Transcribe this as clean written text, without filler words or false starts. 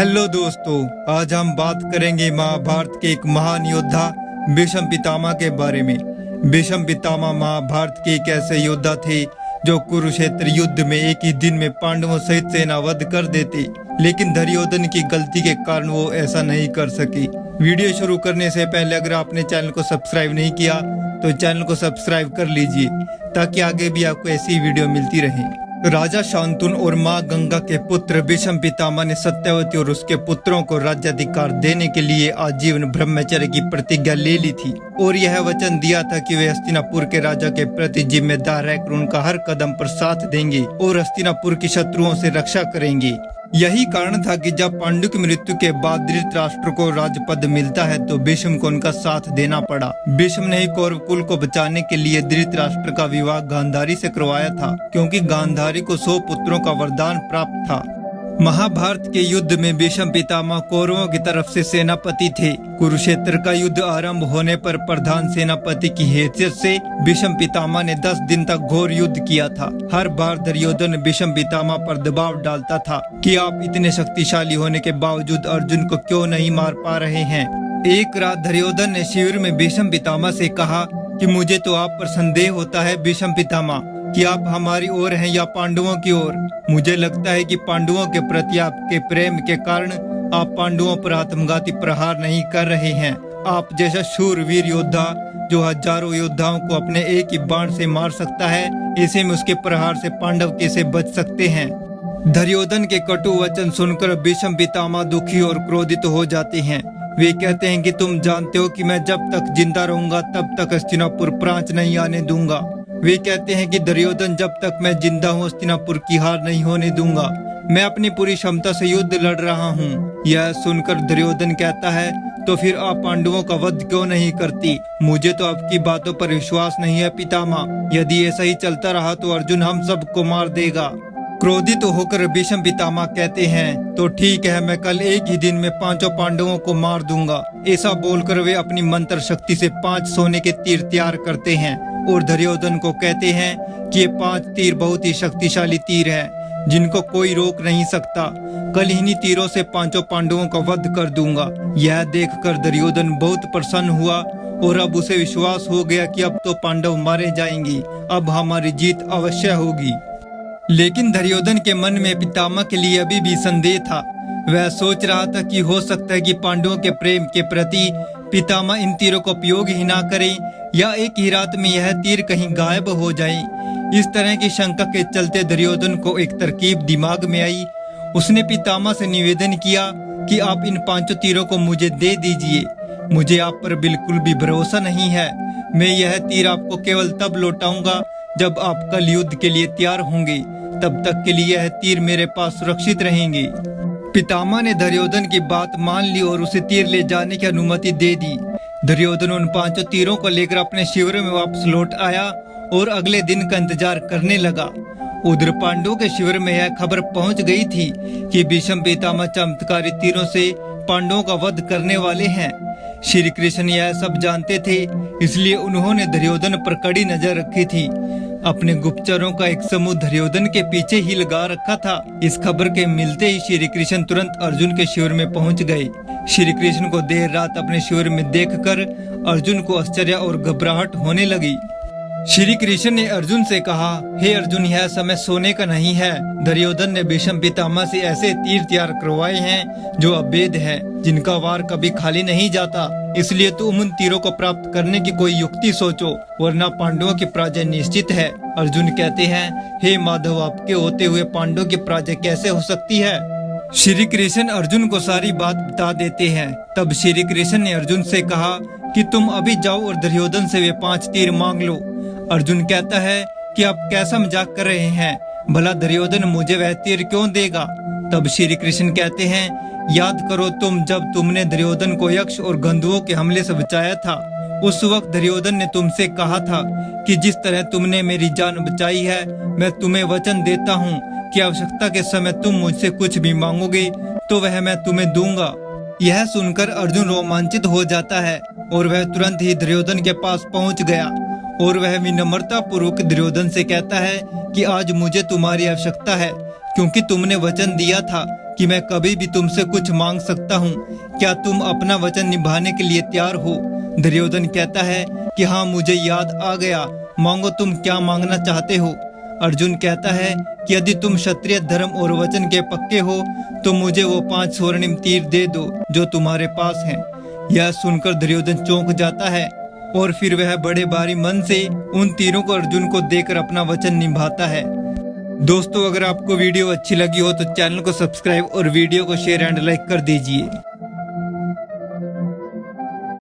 Hello दोस्तों, आज हम बात करेंगे महाभारत के एक महान योद्धा भीष्म पितामह के बारे में। भीष्म पितामह महाभारत के एक ऐसे योद्धा थे जो कुरुक्षेत्र युद्ध में एक ही दिन में पांडवों सहित सेना वध कर देते, लेकिन दुर्योधन की गलती के कारण वो ऐसा नहीं कर सके। वीडियो शुरू करने से पहले अगर आपने चैनल को सब्सक्राइब नहीं किया तो चैनल को सब्सक्राइब कर लीजिए ताकि आगे भी आपको ऐसी वीडियो मिलती रहे। राजा शांतनु और मां गंगा के पुत्र भीष्म पितामह ने सत्यवती और उसके पुत्रों को राज्याधिकार देने के लिए आजीवन ब्रह्मचर्य की प्रतिज्ञा ले ली थी और यह वचन दिया था कि वे हस्तिनापुर के राजा के प्रति जिम्मेदार रहकर उनका हर कदम पर साथ देंगे और हस्तिनापुर की शत्रुओं से रक्षा करेंगे। यही कारण था कि जब पांडु की मृत्यु के बाद धृतराष्ट्र को राजपद मिलता है तो भीष्म को उनका साथ देना पड़ा। भीष्म ने ही कौरव कुल को बचाने के लिए धृतराष्ट्र का विवाह गांधारी से करवाया था, क्योंकि गांधारी को 100 पुत्रों का वरदान प्राप्त था। महाभारत के युद्ध में भीष्म पितामह कौरवों की तरफ से सेनापति थे। कुरुक्षेत्र का युद्ध आरंभ होने पर प्रधान सेनापति की हैसियत से भीष्म पितामह ने 10 दिन तक घोर युद्ध किया था। हर बार दुर्योधन भीष्म पितामह पर दबाव डालता था कि आप इतने शक्तिशाली होने के बावजूद अर्जुन को क्यों नहीं मार पा रहे हैं। एक रात दुर्योधन ने शिविर में भीष्म पितामह से कहा कि मुझे तो आप पर संदेह होता है भीष्म पितामह कि आप हमारी ओर हैं या पांडवों की ओर। मुझे लगता है कि पांडवों के प्रति आपके प्रेम के कारण आप पांडवों पर आत्मघाती प्रहार नहीं कर रहे हैं। आप जैसा शूरवीर योद्धा जो हजारों योद्धाओं को अपने एक ही बाण से मार सकता है, ऐसे में उसके प्रहार से पांडव कैसे बच सकते हैं। दुर्योधन के कटु वचन सुनकर भीष्म पितामह दुखी और क्रोधित हो जाते हैं। वे कहते हैं कि तुम जानते हो कि मैं जब तक जिंदा रहूंगा तब तक हस्तिनापुर प्रांत नहीं आने दूंगा। वे कहते हैं कि दुर्योधन जब तक मैं जिंदा हूँ हस्तिनापुर की हार नहीं होने दूंगा। मैं अपनी पूरी क्षमता से युद्ध लड़ रहा हूँ। यह सुनकर दुर्योधन कहता है, तो फिर आप पांडवों का वध क्यों नहीं करती? मुझे तो आपकी बातों पर विश्वास नहीं है पितामह। यदि ऐसा ही चलता रहा तो अर्जुन हम सबको मार देगा। क्रोधित होकर भीष्म पितामह कहते हैं, तो ठीक है, मैं कल एक ही दिन में 5 पांडवों को मार दूंगा। ऐसा बोलकर वे अपनी मंत्र शक्ति से 5 सोने के तीर तैयार करते हैं और दुर्योधन को कहते हैं कि ये 5 तीर बहुत ही शक्तिशाली तीर हैं, जिनको कोई रोक नहीं सकता। कल इन्हीं तीरों से 5 पांडवों का वध कर दूंगा। यह देखकर दुर्योधन बहुत प्रसन्न हुआ और अब उसे विश्वास हो गया कि अब तो पांडव मारे जाएंगे, अब हमारी जीत अवश्य होगी। लेकिन दुर्योधन के मन में पितामह के लिए अभी भी संदेह था। वह सोच रहा था कि हो सकता है कि पांडवों के प्रेम के प्रति पितामह इन तीरों का उपयोग ही ना करें या एक ही रात में यह तीर कहीं गायब हो जाएं। इस तरह की शंका के चलते दुर्योधन को एक तरकीब दिमाग में आई। उसने पितामह से निवेदन किया कि आप इन 5 तीरों को मुझे दे दीजिए। मुझे आप पर बिल्कुल भी भरोसा नहीं है। मैं यह तीर आपको केवल तब लौटाऊंगा जब आप कल युद्ध के लिए तैयार होंगे। तब तक के लिए यह तीर मेरे पास सुरक्षित रहेंगे। पितामह ने दुर्योधन की बात मान ली और उसे तीर ले जाने की अनुमति दे दी। दुर्योधन उन 5 तीरों को लेकर अपने शिविर में वापस लौट आया और अगले दिन का इंतजार करने लगा। उधर पांडवों के शिविर में यह खबर पहुंच गई थी कि भीष्म पितामह चमत्कारी तीरों से पांडवों का वध करने वाले हैं। श्री कृष्ण यह सब जानते थे, इसलिए उन्होंने दुर्योधन पर कड़ी नजर रखी थी। अपने गुप्तचरों का एक समूह दुर्योधन के पीछे ही लगा रखा था। इस खबर के मिलते ही श्री कृष्ण तुरंत अर्जुन के शिविर में पहुंच गए। श्री कृष्ण को देर रात अपने शिविर में देखकर अर्जुन को आश्चर्य और घबराहट होने लगी। श्री कृष्ण ने अर्जुन से कहा, हे अर्जुन, यह समय सोने का नहीं है। दुर्योधन ने भीष्म पितामह से ऐसे तीर तैयार करवाए हैं जो अभेद है, जिनका वार कभी खाली नहीं जाता। इसलिए तुम उन तीरों को प्राप्त करने की कोई युक्ति सोचो, वरना पांडवों की पराजय निश्चित है। अर्जुन कहते हैं, हे माधव, आपके होते हुए पांडवों की पराजय कैसे हो सकती है? श्री कृष्ण अर्जुन को सारी बात बता देते हैं। तब श्री कृष्ण ने अर्जुन से कहा कि तुम अभी जाओ और दुर्योधन से वे 5 तीर मांग लो। अर्जुन कहता है कि आप कैसा मजाक कर रहे हैं? भला दुर्योधन मुझे वह तीर क्यों देगा? तब श्री कृष्ण कहते हैं, याद करो जब तुमने दुर्योधन को यक्ष और गंधर्वों के हमले से बचाया था। उस वक्त दुर्योधन ने तुमसे कहा था कि जिस तरह तुमने मेरी जान बचाई है, मैं तुम्हें वचन देता हूँ कि आवश्यकता के समय तुम मुझसे कुछ भी मांगोगे तो वह मैं तुम्हें दूंगा। यह सुनकर अर्जुन रोमांचित हो जाता है और वह तुरंत ही दुर्योधन के पास पहुंच गया और वह विनम्रता पूर्वक दुर्योधन से कहता है कि आज मुझे तुम्हारी आवश्यकता है, क्योंकि तुमने वचन दिया था कि मैं कभी भी तुमसे कुछ मांग सकता हूँ। क्या तुम अपना वचन निभाने के लिए तैयार हो? दुर्योधन कहता है कि हाँ, मुझे याद आ गया, मांगो, तुम क्या मांगना चाहते हो? अर्जुन कहता है कि यदि तुम क्षत्रिय धर्म और वचन के पक्के हो तो मुझे वो 5 स्वर्णिम तीर दे दो जो तुम्हारे पास हैं। यह सुनकर दुर्योधन चौंक जाता है और फिर वह बड़े भारी मन से उन तीरों को अर्जुन को देकर अपना वचन निभाता है। दोस्तों, अगर आपको वीडियो अच्छी लगी हो तो चैनल को सब्सक्राइब और वीडियो को शेयर एंड लाइक कर दीजिए।